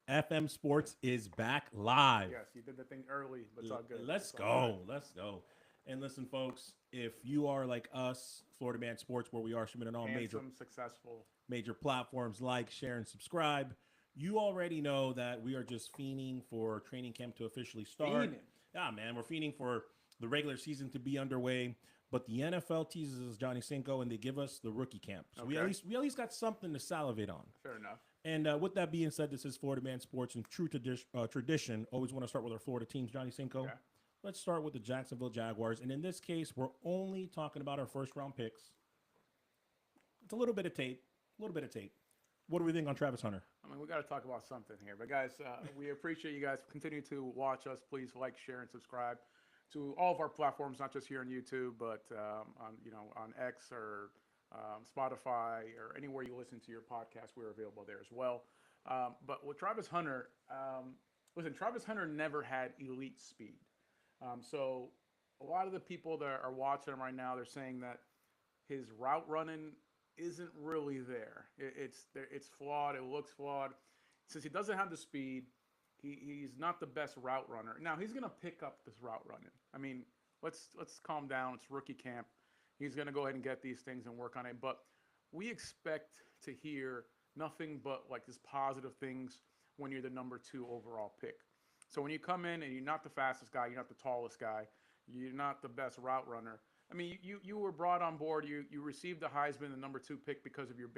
FM Sports is back live. Yes, you did the thing early, but it's all good. Let's It's all good. go. Let's go. And listen, folks, if you are like us, Florida Man Sports, where we are streaming on all Handsome, successful. major platforms, like, share, and subscribe, you already know that we are just fiending for training camp to officially start. Fiending. Yeah, man, we're fiending for the regular season to be underway. But the NFL teases us Johnny Cinco, and they give us the rookie camp. So Okay. we at least got something to salivate on. Fair enough. And with that being said, this is Florida Man Sports in true tradition. Always want to start with our Florida teams, Johnny Cinco. Okay. Let's start with the Jacksonville Jaguars. And in this case, we're only talking about our first round picks. It's a little bit of tape. A little bit of tape. What do we think on Travis Hunter? I mean, we got to talk about something here. But guys, we appreciate you guys. Continue to watch us. Please like, share, and subscribe to all of our platforms, not just here on YouTube, but on X or Spotify or anywhere you listen to your podcast. We're available there as well. But with Travis Hunter, listen, Travis Hunter never had elite speed. So a lot of the people that are watching him right now, they're saying that his route running isn't really there. It's flawed. It looks flawed. Since he doesn't have the speed, he's not the best route runner. Now he's gonna pick up this route running. I mean, let's calm down. It's rookie camp. He's gonna go ahead and get these things and work on it. But we expect to hear nothing but like this positive things when you're the number 2 overall pick. So when you come in and you're not the fastest guy, you're not the tallest guy, you're not the best route runner. I mean, you were brought on board. You received the Heisman, the number 2 pick, because of your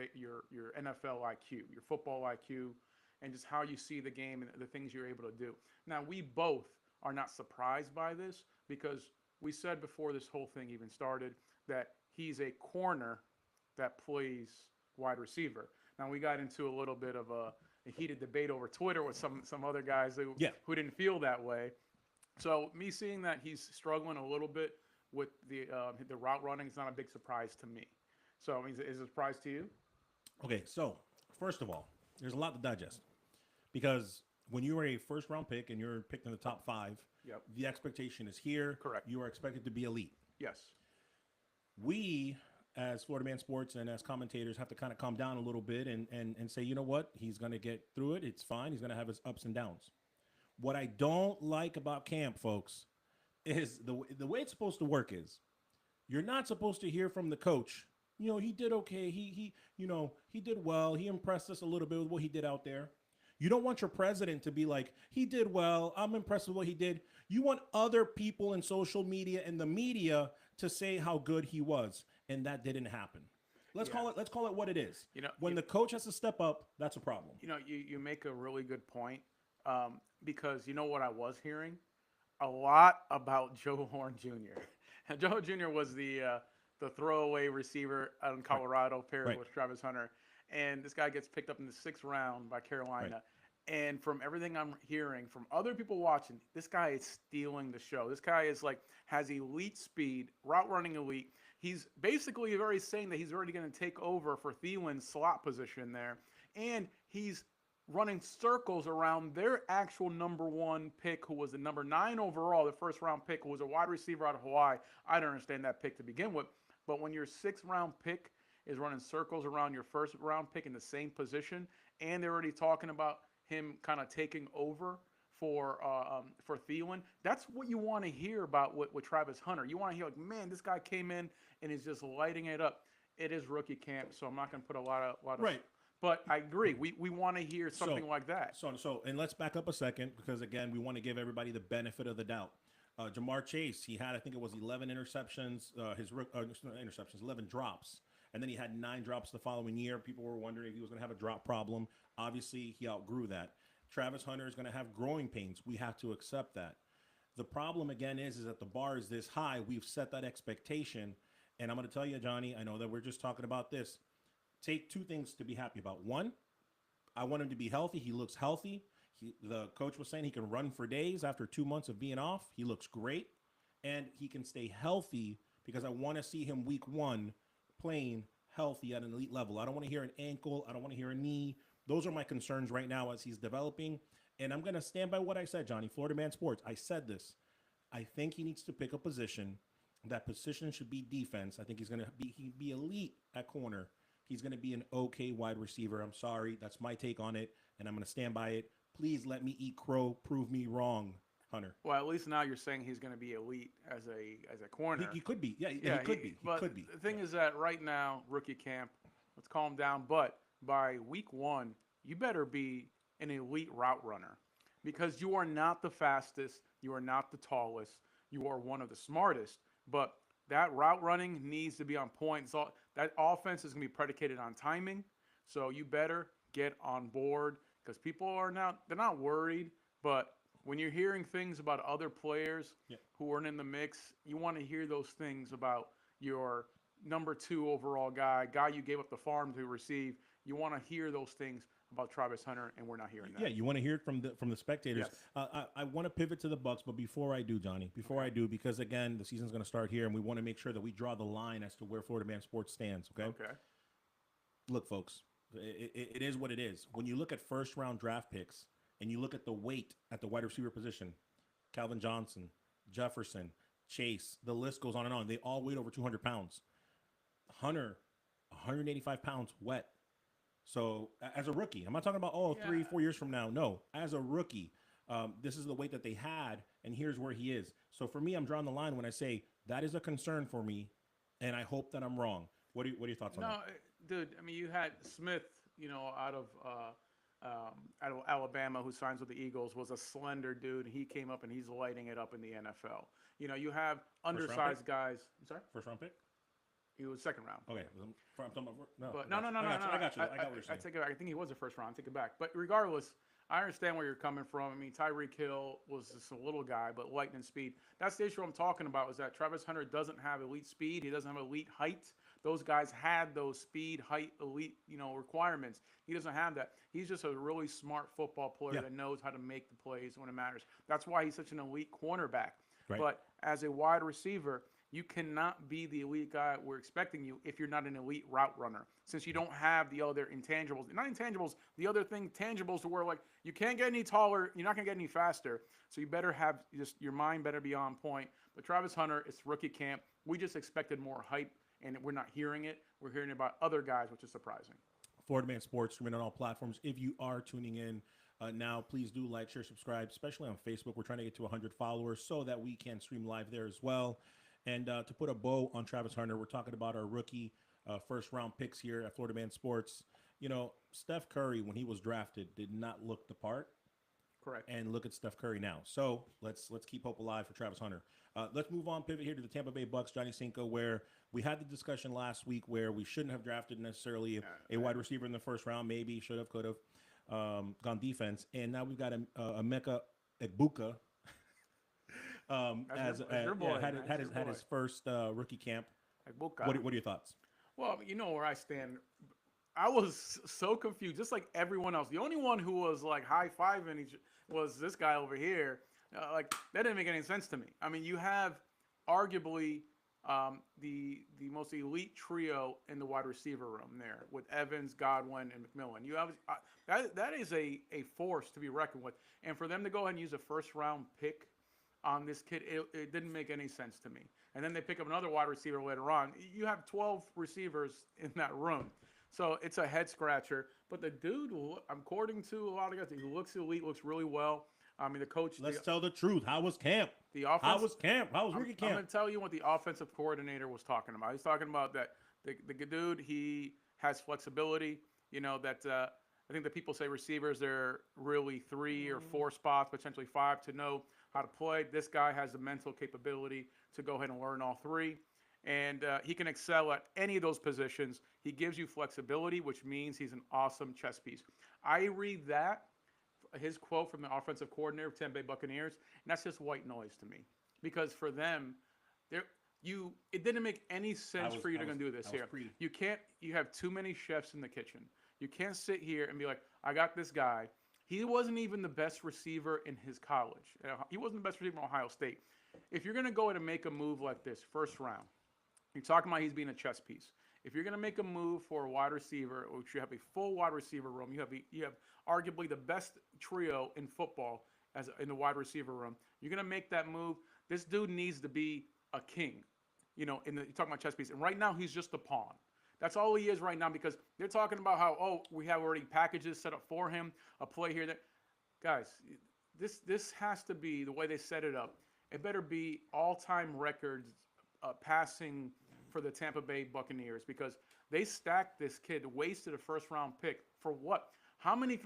NFL IQ, your football IQ, and just how you see the game and the things you're able to do. Now, we both are not surprised by this because we said before this whole thing even started that he's a corner that plays wide receiver. Now, we got into a little bit of a heated debate over Twitter with some other guys who didn't feel that way. So me seeing that he's struggling a little bit with the route running is not a big surprise to me. So is it a surprise to you? Okay, so first of all, there's a lot to digest because when you are a first round pick and you're picked in the top 5, Yep. the expectation is here. Correct. You are expected to be elite. Yes. We, as Florida Man Sports and as commentators, have to kind of calm down a little bit and say, you know what? He's going to get through it. It's fine. He's going to have his ups and downs. What I don't like about camp, folks, is the way it's supposed to work is you're not supposed to hear from the coach. You know, he did okay. He did well. He impressed us a little bit with what he did out there. You don't want your president to be like, he did well. I'm impressed with what he did. You want other people in social media and the media to say how good he was, and that didn't happen. Let's call it what it is. When the coach has to step up, that's a problem. You make a really good point because you know what I was hearing a lot about Joe Horn Jr. And Joe Jr. was the throwaway receiver out in Colorado, paired with Travis Hunter. And this guy gets picked up in the 6th round by Carolina. Right. And from everything I'm hearing from other people watching, this guy is stealing the show. This guy has elite speed, route running elite. He's basically already saying that he's already going to take over for Thielen's slot position there. And he's running circles around their actual number 1 pick, who was the number 9 overall, the first round pick, who was a wide receiver out of Hawaii. I don't understand that pick to begin with. But when your 6th round pick is running circles around your first round pick in the same position, and they're already talking about him kind of taking over for Thielen, that's what you want to hear about with Travis Hunter. You want to hear like, man, this guy came in and is just lighting it up. It is rookie camp, so I'm not going to put a lot of right. But I agree. We want to hear something like that. So, and let's back up a second because again, we want to give everybody the benefit of the doubt. Jamar Chase, he had, I think it was 11 interceptions. 11 drops. And then he had 9 drops the following year. People were wondering if he was going to have a drop problem. Obviously, he outgrew that. Travis Hunter is going to have growing pains. We have to accept that. The problem, again, is that the bar is this high. We've set that expectation. And I'm going to tell you, Johnny, I know that we're just talking about this. Take 2 things to be happy about. 1, I want him to be healthy. He looks healthy. The coach was saying he can run for days after 2 months of being off. He looks great. And he can stay healthy because I want to see him week 1 playing healthy at an elite level. I don't want to hear an ankle. I don't want to hear a knee. Those are my concerns right now as he's developing. And I'm going to stand by what I said, Johnny. Florida Man Sports. I said this. I think he needs to pick a position. That position should be defense. I think he's going to be elite at corner. He's going to be an okay wide receiver. I'm sorry. That's my take on it. and I'm going to stand by it. Please let me eat crow. Prove me wrong, Hunter. Well, at least now you're saying he's going to be elite as a corner. He could be. Yeah, Yeah, he could be. He but could be. the thing is that right now, rookie camp, let's calm down. But by week 1, you better be an elite route runner because you are not the fastest, you are not the tallest, you are one of the smartest. But that route running needs to be on point. So that offense is going to be predicated on timing. So you better get on board because people are not, they're not worried, but when you're hearing things about other players Yeah. who aren't in the mix, you want to hear those things about your number 2 overall guy you gave up the farm to receive. You want to hear those things about Travis Hunter, and we're not hearing that. Yeah, you want to hear it from the spectators. Yes. I want to pivot to the Bucs, but before I do, Johnny, because again, the season's going to start here, and we want to make sure that we draw the line as to where Florida Man Sports stands. Okay. Okay. Look, folks, it is what it is. When you look at first round draft picks and you look at the weight at the wide receiver position, Calvin Johnson, Jefferson, Chase, the list goes on and on. They all weighed over 200 pounds. Hunter, 185 pounds wet. So as a rookie, I'm not talking about, 3-4 years from now. No, as a rookie, this is the weight that they had, and here's where he is. So for me, I'm drawing the line when I say that is a concern for me, and I hope that I'm wrong. What are your thoughts on that? No, dude. I mean, you had Smith, out of Alabama, who signs with the Eagles, was a slender dude. He came up and he's lighting it up in the NFL. You have undersized guys. I'm sorry. First round pick? He was second round. Okay. I'm talking about, no. But I no. got you. I got what you're I saying. take it back. I think he was the first round. I take it back. But regardless, I understand where you're coming from. I mean, Tyreek Hill was just a little guy, but lightning speed. That's the issue I'm talking about, is that Travis Hunter doesn't have elite speed. He doesn't have elite height. Those guys had those speed, height, elite, requirements. He doesn't have that. He's just a really smart football player that knows how to make the plays when it matters. That's why he's such an elite cornerback. Right. But as a wide receiver, you cannot be the elite guy we're expecting you if you're not an elite route runner, since you don't have the other intangibles. Not intangibles, the other thing, tangibles, to where, like, you can't get any taller, you're not going to get any faster. So you better have your mind better be on point. But Travis Hunter, it's rookie camp. We just expected more hype, and we're not hearing it. We're hearing about other guys, which is surprising. Florida Man Sports, streaming on all platforms. If you are tuning in now, please do like, share, subscribe, especially on Facebook. We're trying to get to 100 followers so that we can stream live there as well. And to put a bow on Travis Hunter, we're talking about our rookie first-round picks here at Florida Man Sports. Steph Curry, when he was drafted, did not look the part. Correct. And look at Steph Curry now. So let's keep hope alive for Travis Hunter. Let's move on, pivot here to the Tampa Bay Bucs, Johnny Cinco, where we had the discussion last week where we shouldn't have drafted necessarily a wide receiver in the first round. Maybe should have, could have gone defense. And now we've got a Mecca Egbuka. Had his first rookie camp. What are your thoughts? Well, you know where I stand. I was so confused, just like everyone else. The only one who was like high-fiving was this guy over here. Like, that didn't make any sense to me. I mean, you have arguably the most elite trio in the wide receiver room there with Evans, Godwin, and McMillan. You have that is a force to be reckoned with. And for them to go ahead and use a first-round pick on this kid, it didn't make any sense to me. And then they pick up another wide receiver later on. You have 12 receivers in that room. So it's a head scratcher. But the dude, according to a lot of guys, he looks elite, looks really well. I mean, the coach. Let's tell the truth. How was camp? How was rookie camp? I'm going to tell you what the offensive coordinator was talking about. He's talking about that the dude, he has flexibility. I think that people say receivers, they're really 3 or 4 spots, potentially 5, to know how to play. This guy has the mental capability to go ahead and learn all 3. And he can excel at any of those positions. He gives you flexibility, which means he's an awesome chess piece. I read his quote from the offensive coordinator of Tampa Bay Buccaneers, and that's just white noise to me. Because for them, it didn't make any sense for you to do this here. You have too many chefs in the kitchen. You can't sit here and be like, I got this guy. He wasn't even the best receiver in his college. He wasn't the best receiver in Ohio State. If you're going to go ahead and make a move like this, first round, you're talking about he's being a chess piece. If you're going to make a move for a wide receiver, which you have a full wide receiver room, you have arguably the best trio in football in the wide receiver room. You're going to make that move. This dude needs to be a king. You're talking about chess piece. And right now he's just a pawn. That's all he is right now because they're talking about how, oh, we have already packages set up for him, a play here. That Guys, this has to be the way they set it up. It better be all-time records passing for the Tampa Bay Buccaneers because they stacked this kid, wasted a first-round pick for what? How many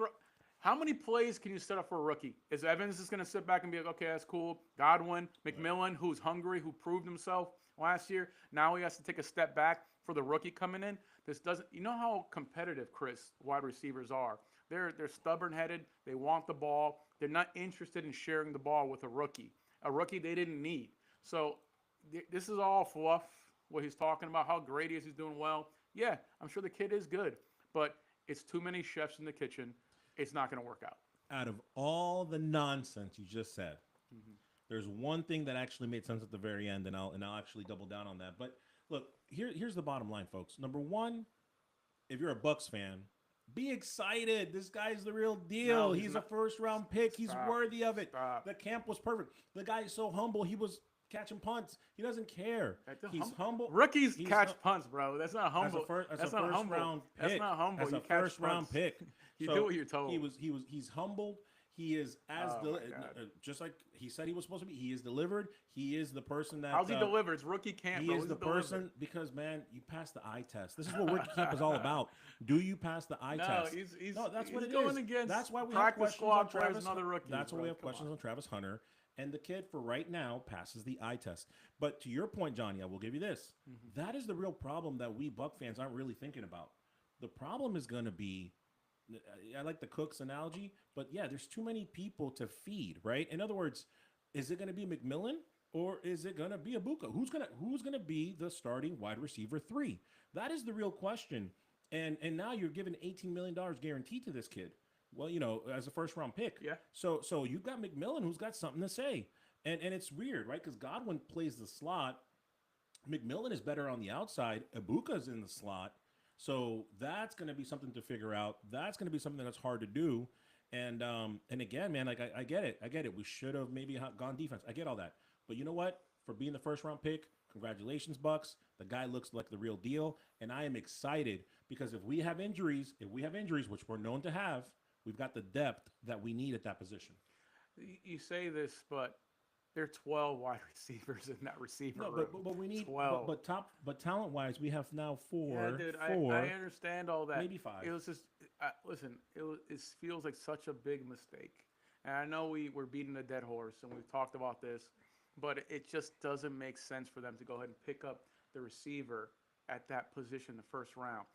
plays can you set up for a rookie? Is Evans just going to sit back and be like, okay, that's cool. Godwin, McMillan, who's hungry, who proved himself last year. Now he has to take a step back for the rookie coming in. This doesn't. You know how competitive, Chris, wide receivers are. They're stubborn-headed. They want the ball. They're not interested in sharing the ball with a rookie they didn't need. So this is all fluff, what he's talking about, how great he is, he's doing well. Yeah, I'm sure the kid is good, but it's too many chefs in the kitchen. It's not going to work out. Out of all the nonsense you just said, there's one thing that actually made sense at the very end, and I'll actually double down on that. But look, here's the bottom line, folks. Number one, if you're a Bucs fan, be excited. This guy's the real deal. No, he's a first-round pick. He's worthy of it. Stop. The camp was perfect. The guy is so humble. He was catching punts. He doesn't care. He's humble. Rookies catch punts, bro. That's not humble. That's not a humble. first-round pick. That's not humble. That's a first-round pick. You do what you're told. He's humbled. He is just like he said he was supposed to be. He is delivered. He is the person that. How's he delivered? It's rookie camp. He is the person because man, you pass the eye test. This is what rookie camp is all about. Do you pass the eye test? No, that's what it going is. Against that's why we have questions on Travis. Rookies, that's why we have questions on Travis Hunter. And the kid, for right now, passes the eye test. But to your point, Johnny, I will give you this. That is the real problem that we Buc fans aren't really thinking about. The problem is going to be, I like the Cooks analogy, but yeah, there's too many people to feed, right? In other words, is it going to be McMillan or is it going to be Ibuka? Who's going to be the starting wide receiver 3? That is the real question. And now you're giving $18 million guaranteed to this kid. Well, as a first-round pick. Yeah. So you've got McMillan who's got something to say. And it's weird, right? Because Godwin plays the slot. McMillan is better on the outside. Ibuka's in the slot. So that's going to be something to figure out. That's going to be something that's hard to do. And again, man, like I get it. I get it. We should have maybe gone defense. I get all that. But you know what? For being the first-round pick, congratulations, Bucs. The guy looks like the real deal. And I am excited because if we have injuries, which we're known to have, we've got the depth that we need at that position. You say this, but there are 12 wide receivers in that receiver room. But we need 12. But talent-wise, we have now 4. Yeah, dude, four, I understand all that. Maybe 5. It was just listen. It feels like such a big mistake, and I know we're beating a dead horse, and we've talked about this, but it just doesn't make sense for them to go ahead and pick up the receiver at that position in the first round.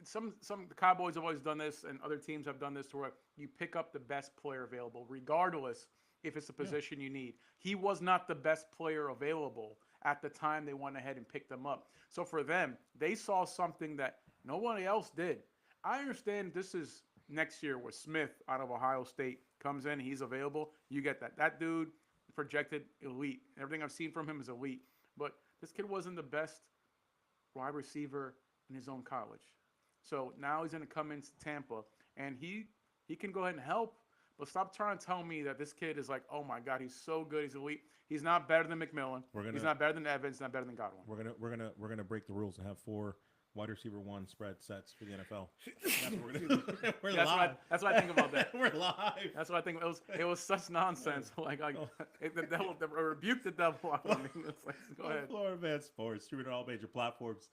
Some the Cowboys have always done this, and other teams have done this to where you pick up the best player available, regardless if it's the position you need. He was not the best player available at the time they went ahead and picked him up. So for them, they saw something that nobody else did. I understand this is next year where Smith out of Ohio State comes in, he's available. You get that. That dude projected elite. Everything I've seen from him is elite. But this kid wasn't the best wide receiver in his own college. So now he's going to come into Tampa, and he can go ahead and help. But stop trying to tell me that this kid is like, oh my God, he's so good, he's elite. He's not better than McMillan. He's not better than Evans. Not better than Godwin. We're gonna break the rules and have 4 wide receiver 1 spread sets for the NFL. That's what we're gonna do. We're live. That's what I think about that. We're live. That's what I think. It was such nonsense. The devil, rebuke the devil. I mean, it's like, go ahead. Florida Man Sports, streaming on all major platforms.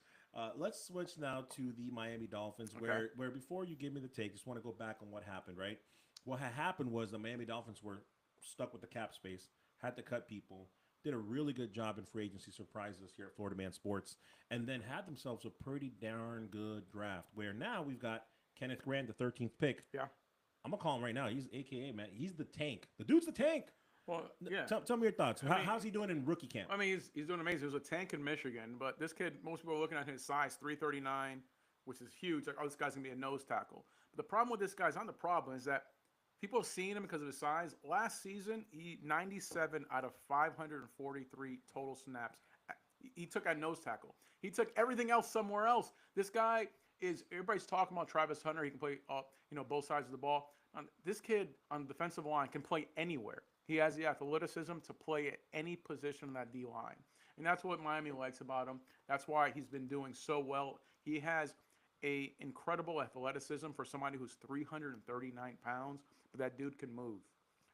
Let's switch now to the Miami Dolphins, where before you give me the take, just want to go back on what happened, right? What had happened was the Miami Dolphins were stuck with the cap space, had to cut people, did a really good job in free agency, surprised us here at Florida Man Sports, and then had themselves a pretty darn good draft, where now we've got Kenneth Grant, the 13th pick. Yeah. I'm going to call him right now. He's AKA, man. He's the tank. The dude's the tank. Well, yeah. Tell me your thoughts. How's he doing in rookie camp? I mean, he's doing amazing. He was a tank in Michigan, but this kid, most people are looking at his size, 339, which is huge. Like, oh, this guy's going to be a nose tackle. But the problem with this guy's not the problem, is that people have seen him because of his size. Last season, he 97 out of 543 total snaps. He took a nose tackle. He took everything else somewhere else. This guy is, everybody's talking about Travis Hunter. He can play, both sides of the ball. This kid on the defensive line can play anywhere. He has the athleticism to play at any position on that D line. And that's what Miami likes about him. That's why he's been doing so well He has a incredible athleticism for somebody who's 339 pounds, but that dude can move.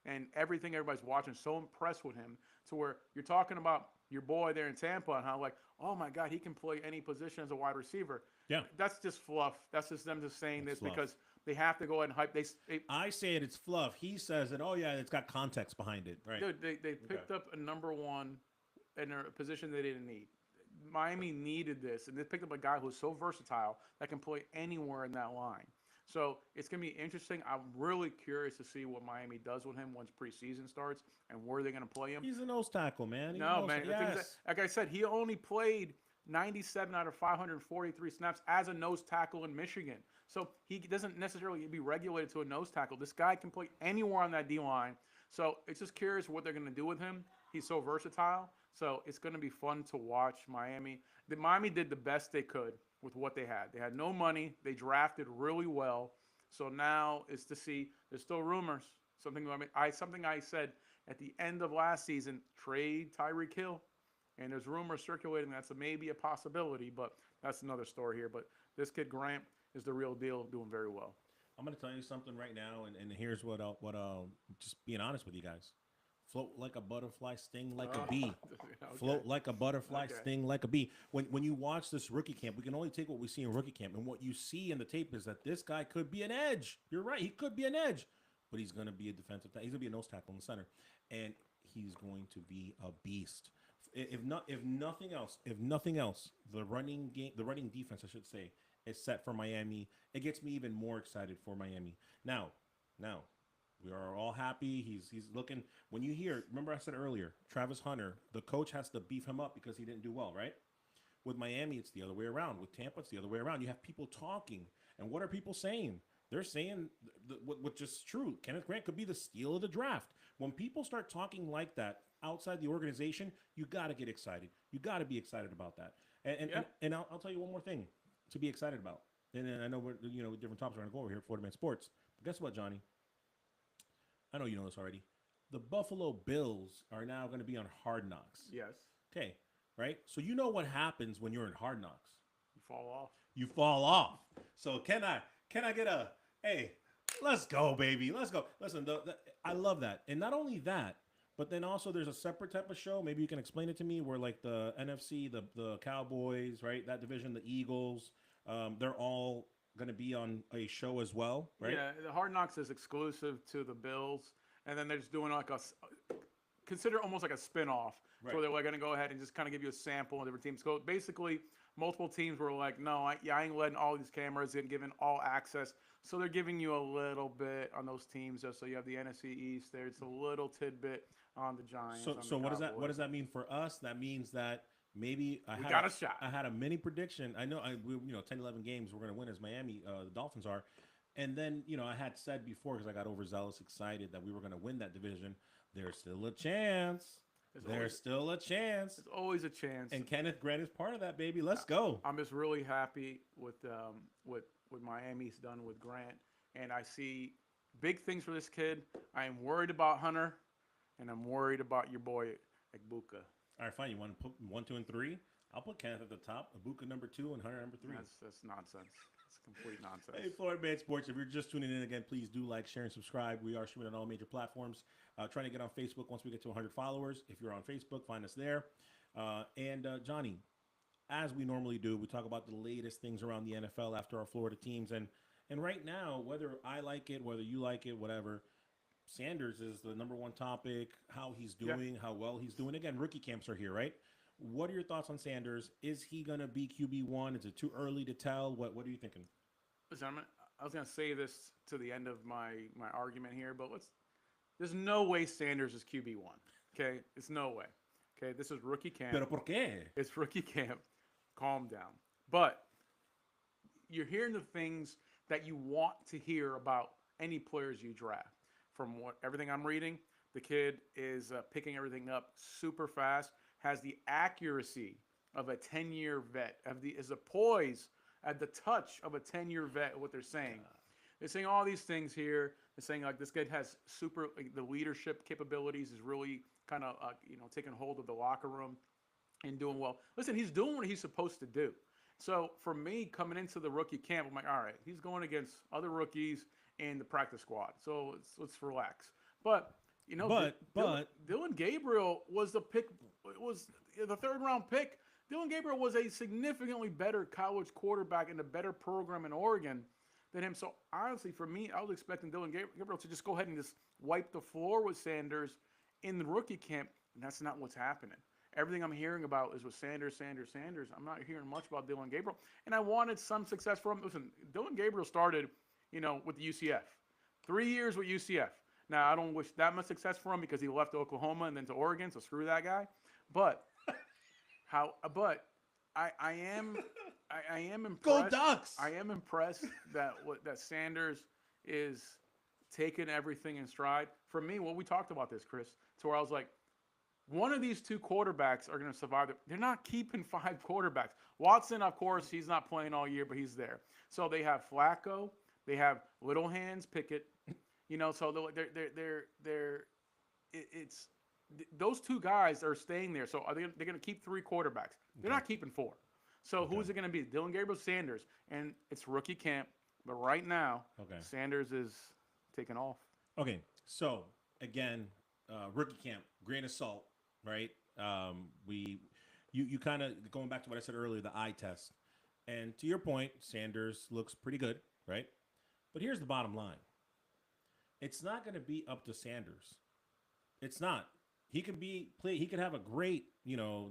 And everything everybody's watching, so impressed with him to where you're talking about your boy there in Tampa and how like, oh my God, he can play any position as a wide receiver. Yeah. That's just fluff. That's just them just saying this Fluff. because they have to go ahead and hype. I say it's fluff. He says that, oh, yeah, it's got context behind it. Right. Dude, they picked up a number one in a position they didn't need. Miami needed this, and they picked up a guy who's so versatile that can play anywhere in that line. So it's going to be interesting. I'm really curious to see what Miami does with him once preseason starts and where they're going to play him. He's a nose tackle, man. No, man. Yes. Like I said, he only played 97 out of 543 snaps as a nose tackle in Michigan. So he doesn't necessarily be regulated to a nose tackle. This guy can play anywhere on that D-line. So it's just curious what they're going to do with him. He's so versatile. So it's going to be fun to watch Miami. Miami did the best they could with what they had. They had no money. They drafted really well. So now it's to see. There's still rumors. Something I said at the end of last season, trade Tyreek Hill. And there's rumors circulating that's maybe a possibility, but that's another story here. But this kid Grant is the real deal, doing very well. I'm going to tell you something right now, and here's what just being honest with you guys. Float like a butterfly, sting like a bee. Okay. Float like a butterfly, Okay. sting like a bee. When you watch this rookie camp, we can only take what we see in rookie camp. And what you see in the tape is that this guy could be an edge. You're right. He could be an edge. But he's going to be a defensive tackle. He's going to be a nose tackle in the center. And he's going to be a beast. If nothing else, the running defense, I should say, is set for Miami. It gets me even more excited for Miami. Now, we are all happy. He's looking. When you hear, remember I said earlier, Travis Hunter, the coach has to beef him up because he didn't do well, right? With Miami, it's the other way around. With Tampa, it's the other way around. You have people talking, and what are people saying? They're saying which is true. Kenneth Grant could be the steal of the draft. When people start talking like that outside the organization, you got to get excited. You got to be excited about that. And I'll tell you one more thing to be excited about. And I know we're different topics we're going to go over here at Florida Man Sports. But guess what, Johnny? I know you know this already. The Buffalo Bills are now going to be on Hard Knocks. Yes. Okay, right? So you know what happens when you're in Hard Knocks. You fall off. You fall off. So can I get a, hey, let's go, baby. Let's go. Listen, I love that. And not only that, but then also there's a separate type of show. Maybe you can explain it to me where like the NFC, the Cowboys, right? That division, the Eagles, they're all going to be on a show as well, right? Yeah, the Hard Knocks is exclusive to the Bills, and then they're just doing like consider almost like a spin-off. Right. So they're going to go ahead and just kind of give you a sample of different teams. So basically, multiple teams were like, no, I ain't letting all these cameras in, giving all access. So they're giving you a little bit on those teams. Just so you have the NFC East there. It's a little tidbit on the Giants. So what does that mean for us? That means that maybe we got a shot. I had a mini prediction. I know 10, 11 games we're going to win as Miami, the Dolphins are. And then, I had said before, because I got overzealous excited that we were going to win that division. There's still a chance. There's still a chance. There's always a chance. And Kenneth Grant is part of that, baby. Let's go. I'm just really happy with what Miami's done with Grant. And I see big things for this kid. I am worried about Hunter, and I'm worried about your boy, Egbuka. All right, fine. You want to put 1, 2, and 3? I'll put Kenneth at the top, Egbuka number 2, and Hunter number 3. That's nonsense. It's complete nonsense. Hey, Florida Man Sports. If you're just tuning in again, please do like, share, and subscribe. We are streaming on all major platforms. Trying to get on Facebook once we get to 100 followers. If you're on Facebook, find us there. Johnny, as we normally do, we talk about the latest things around the NFL after our Florida teams. And right now, whether I like it, whether you like it, whatever, Sanders is the number one topic, how he's doing, how well he's doing. Again, rookie camps are here, right? What are your thoughts on Sanders? Is he going to be QB1? Is it too early to tell? What are you thinking? Listen, I was going to say this to the end of my argument here, but there's no way Sanders is QB1. Okay? It's no way. Okay? This is rookie camp. Pero por qué? It's rookie camp. Calm down. But you're hearing the things that you want to hear about any players you draft. From everything I'm reading, the kid is picking everything up super fast, has the accuracy of a 10-year vet, is a poise at the touch of a 10-year vet, what they're saying. They're saying all these things here. They're saying like this kid has the leadership capabilities, is really kind of taking hold of the locker room and doing well. Listen, he's doing what he's supposed to do. So for me, coming into the rookie camp, I'm like, all right, he's going against other rookies in the practice squad. So let's relax. But Dylan Gabriel was the pick. Was the third round pick. Dylan Gabriel was a significantly better college quarterback in a better program in Oregon than him. So honestly, for me, I was expecting Dylan Gabriel to just go ahead and just wipe the floor with Sanders in the rookie camp, and that's not what's happening. Everything I'm hearing about is with Sanders. I'm not hearing much about Dylan Gabriel, and I wanted some success from him. Listen, Dylan Gabriel started, with the UCF, 3 years with UCF. Now I don't wish that much success for him because he left Oklahoma and then to Oregon, so screw that guy. But I am impressed. Go Ducks! I am impressed that Sanders is taking everything in stride. For me, we talked about this, Chris, to where I was like, one of these two quarterbacks are going to survive. They're not keeping 5 quarterbacks. Watson, of course, he's not playing all year, but he's there. So they have Flacco, they have Little Hands Pickett. So it's those two guys are staying there. So they're going to keep 3 quarterbacks. They're not keeping 4. So who's it going to be? Dylan Gabriel, Sanders, and it's rookie camp. But right now, Sanders is taking off. Okay, so again, rookie camp, grain of salt, right? You kind of going back to what I said earlier, the eye test, and to your point, Sanders looks pretty good, right? But here's the bottom line: it's not going to be up to Sanders. It's not. He could He could have a great,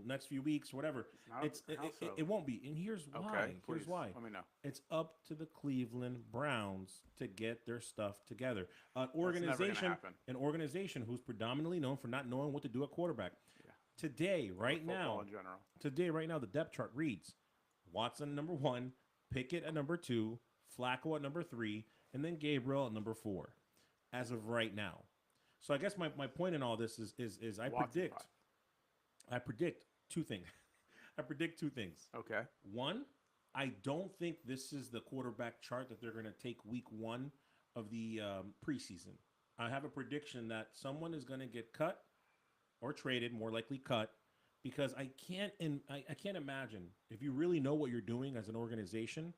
next few weeks, whatever. It won't be. And here's why. Okay, here's why. Let me know. It's up to the Cleveland Browns to get their stuff together. An organization who's predominantly known for not knowing what to do at quarterback. Yeah. Today, right now, the depth chart reads Watson number 1, Pickett at number 2, Flacco at number 3, and then Gabriel at number 4. As of right now. So I guess my point in all this is I predict 2 things. I predict 2 things. Okay. 1, I don't think this is the quarterback chart that they're going to take week 1 of the preseason. I have a prediction that someone is going to get cut or traded, more likely cut, because I can't imagine, if you really know what you're doing as an organization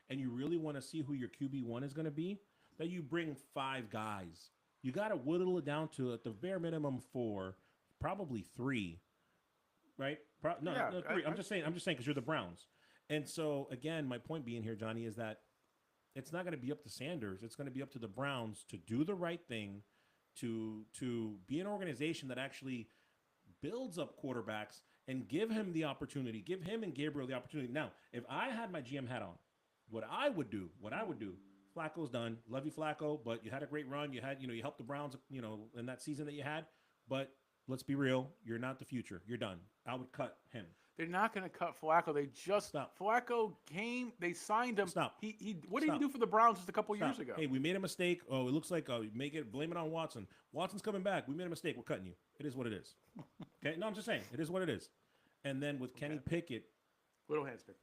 and you really want to see who your QB1 is going to be, that you bring 5 guys. You got to whittle it down to, at the bare minimum, 4, probably 3, right? 3. I'm just saying because you're the Browns. And so, again, my point being here, Johnny, is that it's not going to be up to Sanders. It's going to be up to the Browns to do the right thing, to be an organization that actually builds up quarterbacks and give him the opportunity, give him and Gabriel the opportunity. Now, if I had my GM hat on, what I would do, Flacco's done. Love you, Flacco, but you had a great run. You helped the Browns, in that season that you had. But let's be real, you're not the future. You're done. I would cut him. They're not going to cut Flacco. They just Stop. Flacco came. They signed him. Stop. What did he do for the Browns just a couple years ago? Hey, we made a mistake. Oh, it looks like blame it on Watson. Watson's coming back. We made a mistake. We're cutting you. It is what it is. Okay. No, I'm just saying it is what it is. And then with Kenny Pickett, Little Hands Pickett.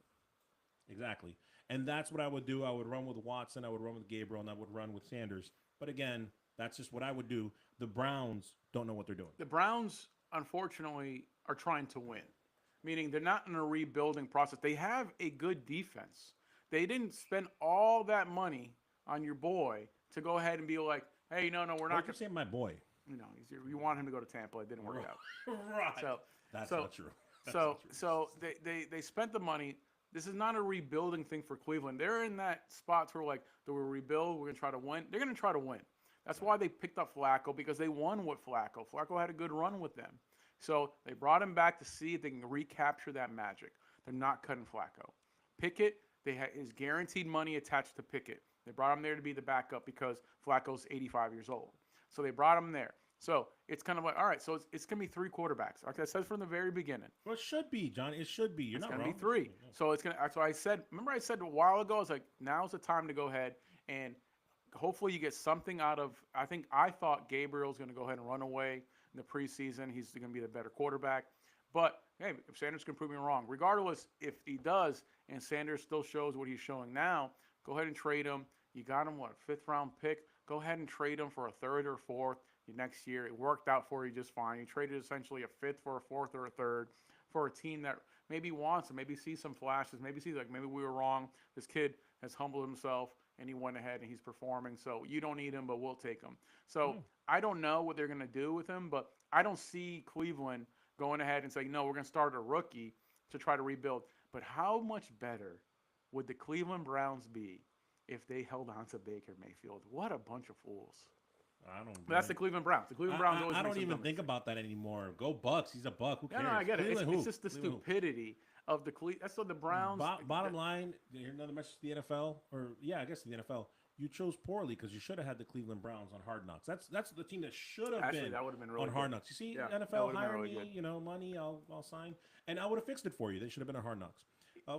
Exactly. And that's what I would do. I would run with Watson. I would run with Gabriel, and I would run with Sanders. But again, that's just what I would do. The Browns don't know what they're doing. The Browns, unfortunately, are trying to win, meaning they're not in a rebuilding process. They have a good defense. They didn't spend all that money on your boy to go ahead and be like, hey, no, we're not going to say my boy. You want him to go to Tampa. It didn't work out. Right. That's not true. So they spent the money. This is not a rebuilding thing for Cleveland. They're in that spot where, like, they will rebuild. We're going to try to win. They're going to try to win. That's why they picked up Flacco, because they won with Flacco. Flacco had a good run with them. So they brought him back to see if they can recapture that magic. They're not cutting Flacco. Pickett, is guaranteed money attached to Pickett. They brought him there to be the backup because Flacco's 85 years old. So they brought him there. So it's kind of like, all right, so it's going to be 3 quarterbacks. Like I said from the very beginning. Well, it should be, John. It should be. You're not wrong. It's going to be 3. So it's going to. That's why I said. Remember, I said a while ago, I was like, now's the time to go ahead and hopefully you get something out of. I thought Gabriel's going to go ahead and run away in the preseason. He's going to be the better quarterback. But hey, if Sanders can prove me wrong, regardless if he does, and Sanders still shows what he's showing now, go ahead and trade him. You got him, what, 5th round pick? Go ahead and trade him for a 3rd or 4th. Next year, it worked out for you just fine. You traded essentially a 5th for a 4th or a 3rd for a team that maybe wants him, maybe see some flashes, maybe see like maybe we were wrong. This kid has humbled himself and he went ahead and he's performing. So you don't need him, but we'll take him. So I don't know what they're going to do with him, but I don't see Cleveland going ahead and saying, no, we're going to start a rookie to try to rebuild. But how much better would the Cleveland Browns be if they held on to Baker Mayfield? What a bunch of fools. I don't. But that's the Cleveland Browns. The Cleveland Browns always I make don't some even dumb think about that anymore. Go Bucks. He's a Buck. Who cares? No, I get it. It's just the Cleveland stupidity of the Cleveland. That's what the Browns. Bottom line, here's another message to the NFL, or I guess to the NFL. You chose poorly because you should have had the Cleveland Browns on Hard Knocks. That's the team that should have been that would have been really on Hard Knocks. You see, NFL hire me, money, I'll sign, and I would have fixed it for you. They should have been on Hard Knocks.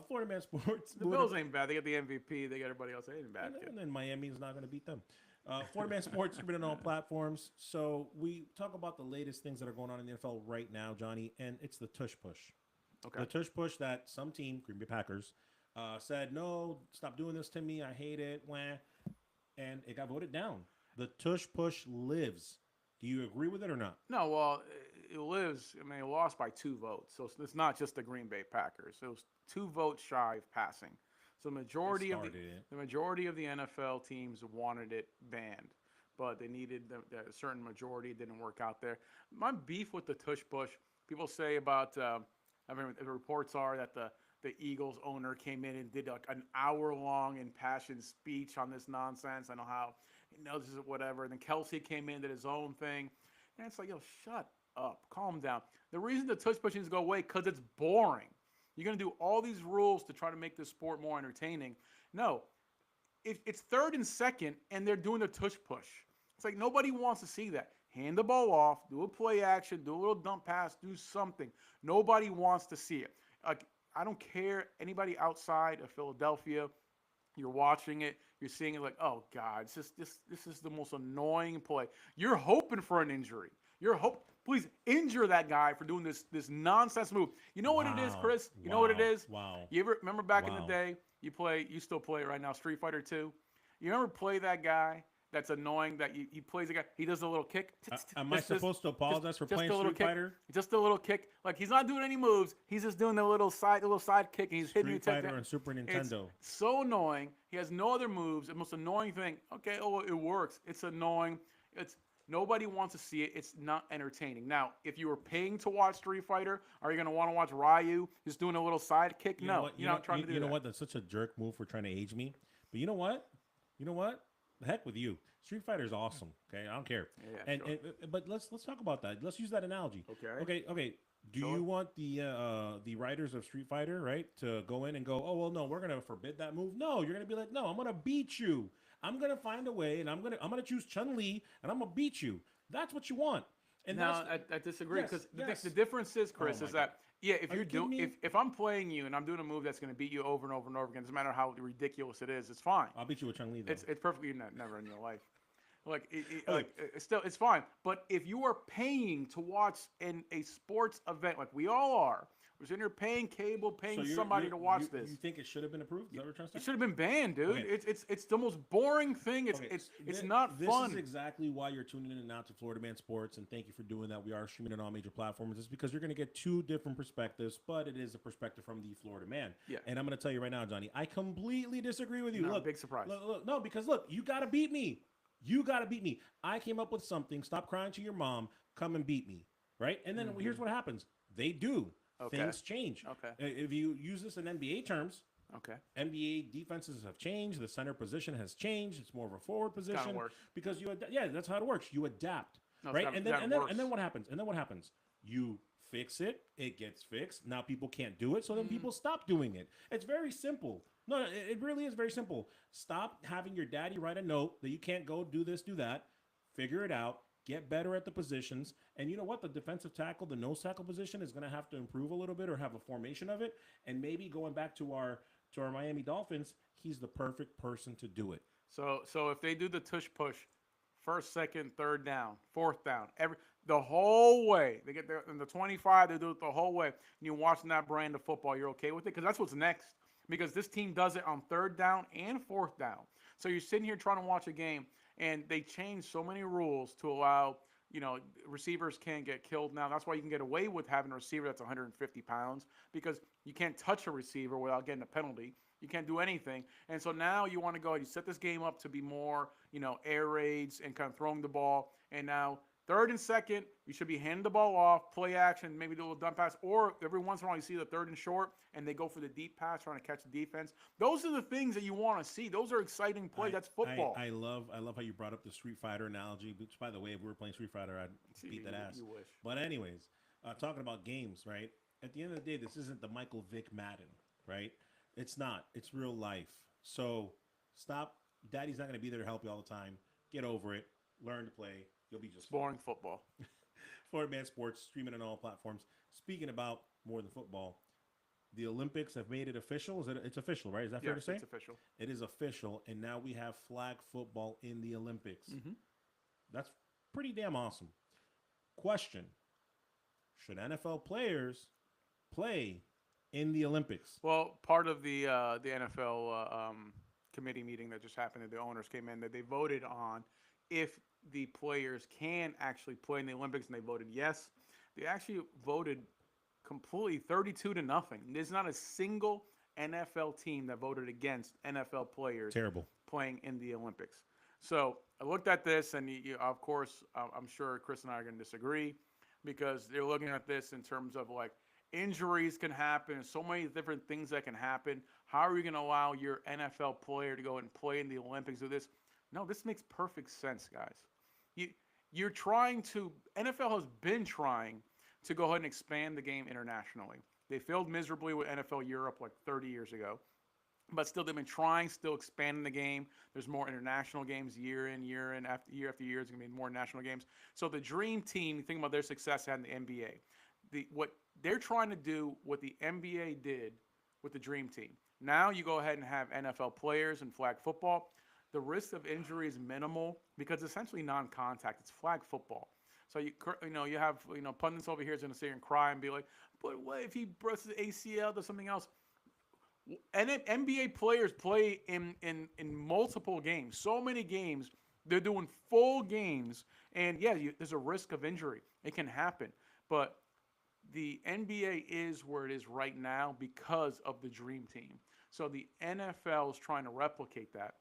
Florida Man Sports. The Bills ain't bad. They get the MVP. They got everybody else. They ain't bad. And then Miami is not going to beat them. Florida Man Sports has been on all platforms. So we talk about the latest things that are going on in the NFL right now, Johnny, and it's the tush push. Okay. The tush push that some team, Green Bay Packers, said, no, stop doing this to me. I hate it. Wah. And it got voted down. The tush push lives. Do you agree with it or not? No, well, it lives. I mean, it lost by 2 votes. So it's not just the Green Bay Packers. It was 2 votes shy of passing. So the majority of the NFL teams wanted it banned, but they needed a certain majority. It didn't work out there. My beef with the tush push, people say about, I mean, the reports are that the Eagles owner came in and did like an hour-long impassioned speech on this nonsense. I know how, this is whatever. And then Kelsey came in, did his own thing. And it's like, yo, shut up. Calm down. The reason the tush pushings go away because it's boring. You're going to do all these rules to try to make this sport more entertaining. No. If it's 3rd and 2nd and they're doing the tush push. It's like nobody wants to see that. Hand the ball off, do a play action, do a little dump pass, do something. Nobody wants to see it. Like, I don't care anybody outside of Philadelphia. You're watching it. You're seeing it like, oh, God, this is the most annoying play. You're hoping for an injury. Please injure that guy for doing this nonsense move. You know what it is, Chris? You know what it is? Wow. You ever remember back in the day, you still play it right now, Street Fighter 2? You ever play that guy that's annoying that he plays a guy, he does a little kick? Am I supposed to apologize for playing Street Fighter? Just a little kick. Like he's not doing any moves. He's just doing the little side kick and he's hitting you. Street Fighter on Super Nintendo. It's so annoying. He has no other moves. The most annoying thing. Okay, it works. It's annoying. Nobody wants to see it. It's not entertaining. Now, if you were paying to watch Street Fighter, are you going to want to watch Ryu just doing a little side kick? No, you're not trying to do that. You know what? That's such a jerk move for trying to age me. But you know what? The heck with you. Street Fighter is awesome. Okay, I don't care. Yeah, but let's talk about that. Let's use that analogy. Okay. Do you want the writers of Street Fighter, right, to go in and go, oh well, no, we're gonna forbid that move? No, you're gonna be like, no, I'm gonna beat you. I'm gonna find a way, and I'm gonna choose Chun-Li, and I'm gonna beat you. That's what you want. And now I disagree because the difference is, Chris, is that if I'm playing you and I'm doing a move that's going to beat you over and over and over again, doesn't matter how ridiculous it is, it's fine. I'll beat you with Chun-Li though. It's perfectly never in your life. It's fine. But if you are paying to watch in a sports event like we all are, we're sitting here paying cable, paying somebody to watch this. You think it should have been approved? Is that what you're trying to say? It should have been banned, dude. Okay. It's the most boring thing. It's not fun. This is exactly why you're tuning in and out to Florida Man Sports, and thank you for doing that. We are streaming on all major platforms. It's because you're going to get 2 different perspectives, but it is a perspective from the Florida man. Yeah. And I'm going to tell you right now, Johnny, I completely disagree with you. No, look, big surprise. Look, because you got to beat me. I came up with something. Stop crying to your mom. Come and beat me. Right? And then here's what happens. They do. Okay. Things change. Okay. If you use this in NBA terms, okay, NBA defenses have changed. The center position has changed. It's more of a forward position because that's how it works. You adapt, right? And then what happens? You fix it. It gets fixed. Now people can't do it, so then people stop doing it. It's very simple. No, it really is very simple. Stop having your daddy write a note that you can't go do this, do that. Figure it out. Get better at the positions. And you know what? The defensive tackle, the nose tackle position is going to have to improve a little bit or have a formation of it. And maybe going back to our Miami Dolphins, he's the perfect person to do it. So if they do the tush push, 1st, 2nd, 3rd down, 4th down, the whole way, they get there in the 25, they do it the whole way, and you're watching that brand of football, you're okay with it? Because that's what's next. Because this team does it on 3rd down and 4th down. So you're sitting here trying to watch a game, and they change so many rules to allow receivers can't get killed now. That's why you can get away with having a receiver that's 150 pounds because you can't touch a receiver without getting a penalty. You can't do anything. And so now you want to go, you set this game up to be more, air raids and kind of throwing the ball. And now third and second, you should be handing the ball off, play action, maybe do a little dump pass. Or every once in a while you see the third and short and they go for the deep pass trying to catch the defense. Those are the things that you want to see. Those are exciting plays. That's football. I love how you brought up the Street Fighter analogy, which, by the way, if we were playing Street Fighter, I'd beat that ass. You wish. But anyways, talking about games, right? At the end of the day, this isn't the Michael Vick Madden, right? It's not. It's real life. So stop. Daddy's not going to be there to help you all the time. Get over it. Learn to play. You'll be just boring football. For Advanced Sports, streaming on all platforms. Speaking about more than football, the Olympics have made it official. It's official, right? Is that fair to say? It's official. It is official, and now we have flag football in the Olympics. Mm-hmm. That's pretty damn awesome. Question: should NFL players play in the Olympics? Well, part of the NFL committee meeting that just happened, the owners came in, that they voted on if the players can actually play in the Olympics, and they voted yes. They actually voted completely 32-0. There's not a single NFL team that voted against NFL players playing in the Olympics. So I looked at this, and of course, I'm sure Chris and I are going to disagree because they're looking at this in terms of like injuries can happen, so many different things that can happen. How are you going to allow your NFL player to go and play in the Olympics with this? No, this makes perfect sense, guys. You're trying to, NFL has been trying to go ahead and expand the game internationally. They failed miserably with NFL Europe like 30 years ago. But still, they've been trying, still expanding the game. There's more international games year in, year after year. There's going to be more national games. So the dream team, you think about their success had in the NBA. What they're trying to do, what the NBA did with the dream team. Now you go ahead and have NFL players in flag football. The risk of injury is minimal because it's essentially non-contact. It's flag football. So you have pundits over here is going to sit here and cry and be like, but what if he breaks his ACL, does something else? And NBA players play in multiple games, so many games. They're doing full games, and there's a risk of injury. It can happen, but the NBA is where it is right now because of the dream team. So the NFL is trying to replicate that.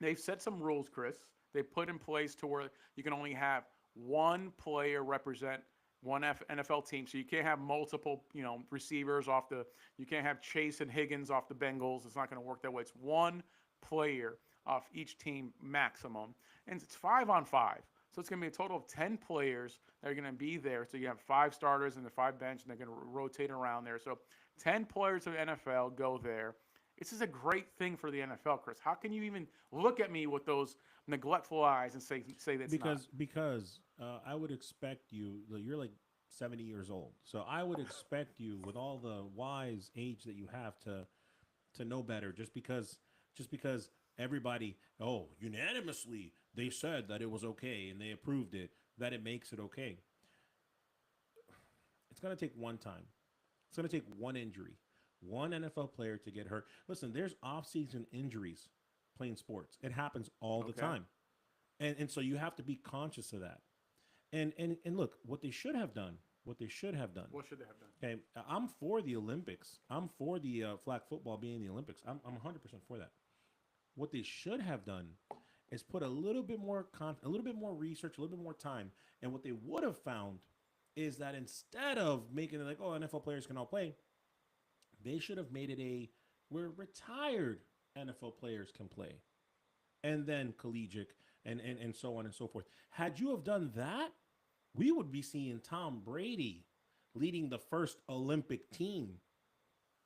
They've set some rules, Chris. They put in place to where you can only have one player represent one NFL team. So you can't have multiple, receivers you can't have Chase and Higgins off the Bengals. It's not going to work that way. It's one player off each team maximum. And it's 5-on-5. So it's going to be a total of 10 players that are going to be there. So you have 5 starters and the 5 bench, and they're going to rotate around there. So 10 players of the NFL go there. This is a great thing for the NFL, Chris. How can you even look at me with those neglectful eyes and say that's not? Because I would expect you're like 70 years old. So I would expect you, with all the wise age that you have, to know better. Just because everybody, unanimously they said that it was okay and they approved it, that it makes it okay. It's going to take one time. It's going to take one injury. One NFL player to get hurt. Listen, there's off-season injuries playing sports. It happens all the time. And so you have to be conscious of that. And look, what they should have done. What should they have done? Okay, I'm for the Olympics. I'm for the flag football being in the Olympics. I'm 100% for that. What they should have done is put a little bit more a little bit more research, a little bit more time. And what they would have found is that instead of making it like, NFL players can all play, they should have made it where retired NFL players can play, and then collegiate and so on and so forth. Had you have done that, we would be seeing Tom Brady leading the first Olympic team,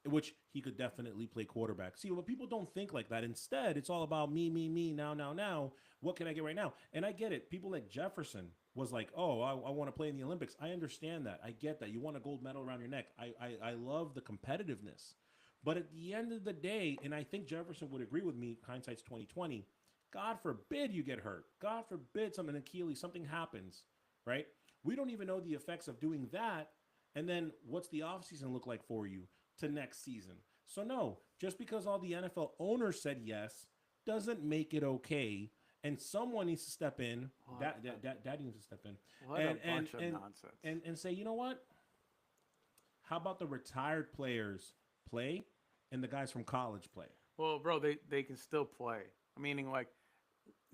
which he could definitely play quarterback. See, but people don't think like that. Instead, it's all about me, now. What can I get right now? And I get it. People like Jefferson was like, I want to play in the Olympics. I understand that. I get that. You want a gold medal around your neck. I love the competitiveness. But at the end of the day, and I think Jefferson would agree with me, hindsight's 2020, God forbid you get hurt. God forbid Achilles, something happens, right? We don't even know the effects of doing that. And then what's the offseason look like for you to next season? So no, just because all the NFL owners said yes doesn't make it okay. and someone needs to step in. What Daddy needs to step in. What a bunch of nonsense. And say, you know what? How about the retired players play and the guys from college play? Well, bro, they can still play. Meaning, like,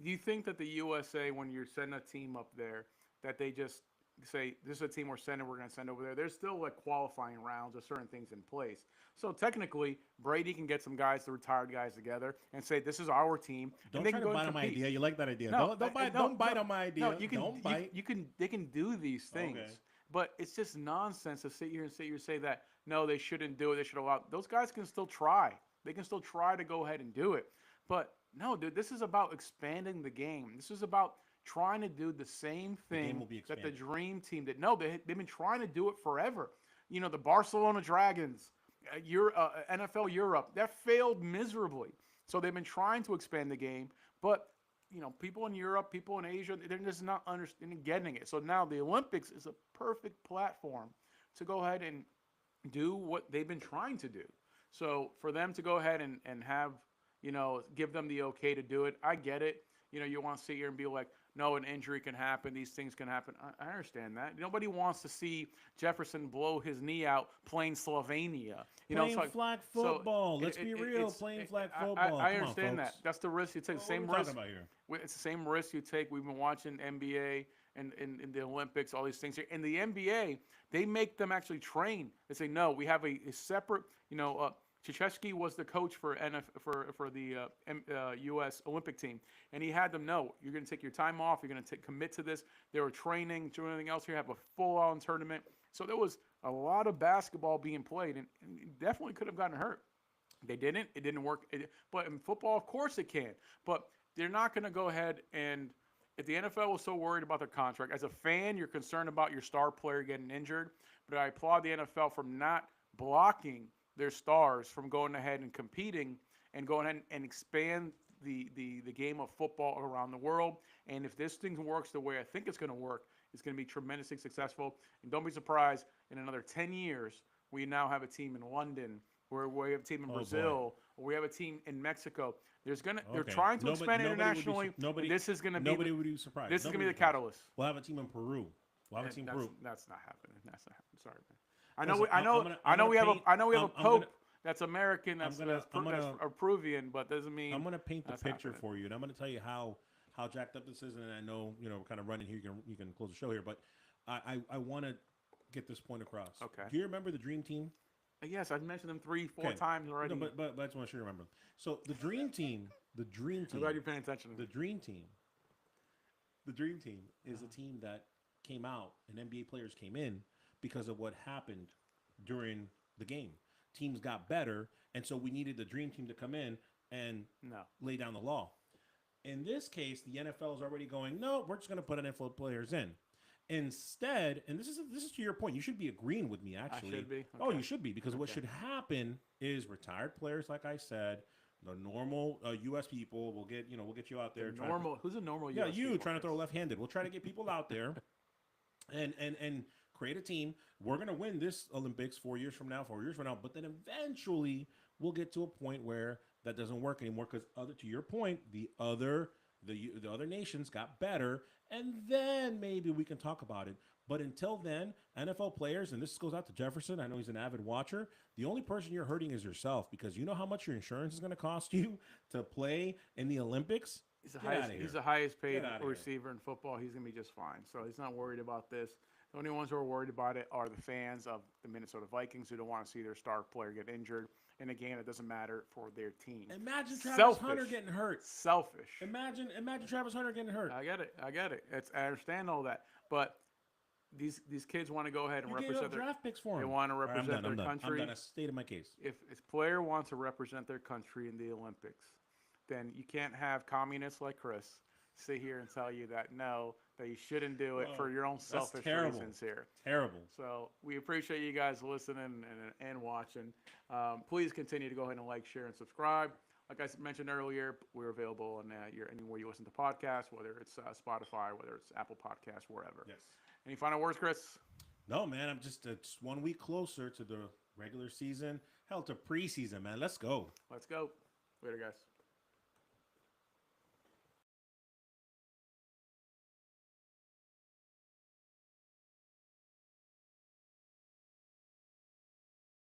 do you think that the USA, when you're sending a team up there, that they just say, this is a team we're going to send over there? There's still, like, qualifying rounds or certain things in place. So, technically, Brady can get some guys, the retired guys, together and say, this is our team. Don't and they try can to go bite on my idea. You like that idea. No, Don't bite on my idea. No, you can, don't bite. They can do these things. Okay. But it's just nonsense to sit here and say that, no, they shouldn't do it. They should allow. Those guys can still try. They can still try to go ahead and do it. But no, dude, this is about expanding the game. This is about trying to do the same thing that the Dream Team did. No, they've been trying to do it forever. You know, the Barcelona Dragons, NFL Europe, that failed miserably. So they've been trying to expand the game. But, you know, people in Europe, people in Asia, they're just not understanding, getting it. So now the Olympics is a perfect platform to go ahead and do what they've been trying to do. So for them to go ahead and have, you know, give them the okay to do it, I get it. You know, you want to sit here and be like, no, an injury can happen. These things can happen. I understand that. Nobody wants to see Jefferson blow his knee out playing Slovenia. You know, playing flag football. Let's be real. Playing flag football. I understand that. That's the risk you take. Same risk. About here? It's the same risk you take. We've been watching NBA and in the Olympics, all these things here. In the NBA, they make them actually train. They say, no, we have a separate, you know, Krzyzewski was the coach for the U.S. Olympic team, and he had them know, you're going to take your time off, you're going to commit to this. They were training, doing anything else here, have a full-on tournament. So there was a lot of basketball being played, and definitely could have gotten hurt. They didn't. It didn't work. But in football, of course it can. But they're not going to go ahead and if the NFL was so worried about their contract, as a fan, you're concerned about your star player getting injured. But I applaud the NFL for not blocking their stars from going ahead and competing and going ahead and expand the game of football around the world. And if this thing works the way I think it's going to work, it's going to be tremendously successful. And don't be surprised, in another 10 years, we now have a team in London, where we have a team in Brazil, or we have a team in Mexico. They're trying to expand internationally. This is going to be. Nobody would be surprised. This is going to be the catalyst. We'll have a team in Peru. We'll have a team in Peru. That's not happening. That's not happening. Sorry, man. I know we have a pope that's American, that's Peruvian, but doesn't mean. I'm going to paint the picture for you, and I'm going to tell you how jacked up this is. And I know, you know, kind of running here. You can close the show here, but I want to get this point across. Okay. Do you remember the Dream Team? Yes, I've mentioned them 3-4 times already. No, but I just want to remember. So the Dream Team. I'm glad you're paying attention. The Dream Team is a team that came out and NBA players came in because of what happened during the game. Teams got better, and so we needed the Dream Team to come in and lay down the law. In this case, the NFL is already going, no, we're just going to put NFL players in. Instead, and this is to your point, you should be agreeing with me, actually. I should be? Okay. Oh, you should be, because what should happen is retired players, like I said, the normal U.S. people will get you out there. Who's a normal U.S. US you people? Trying to throw left-handed. We'll try to get people out there and create a team. We're going to win this Olympics 4 years from now, but then eventually we'll get to a point where that doesn't work anymore, because to your point, the other nations got better, and then maybe we can talk about it. But until then, NFL players, and this goes out to Jefferson, I know he's an avid watcher, the only person you're hurting is yourself, because you know how much your insurance is going to cost you to play in the Olympics? He's the highest paid receiver in football. He's going to be just fine. So he's not worried about this. The only ones who are worried about it are the fans of the Minnesota Vikings, who don't want to see their star player get injured in a game that doesn't matter for their team. Imagine Travis Hunter getting hurt. Selfish. Imagine Travis Hunter getting hurt. I get it. I understand all that. But these kids want to go ahead and represent their draft picks for them. They want to represent their country. I'm done. I stated my case. If a player wants to represent their country in the Olympics, then you can't have communists like Chris sit here and tell you that you shouldn't do it for your own selfish reasons here. Terrible. So we appreciate you guys listening and watching. Please continue to go ahead and like, share, and subscribe. Like I mentioned earlier, we're available on anywhere you listen to podcasts, whether it's Spotify, whether it's Apple Podcasts, wherever. Yes. Any final words, Chris? No, man. I'm just 1 week closer to the regular season. Hell, to preseason, man. Let's go. Let's go. Later, guys.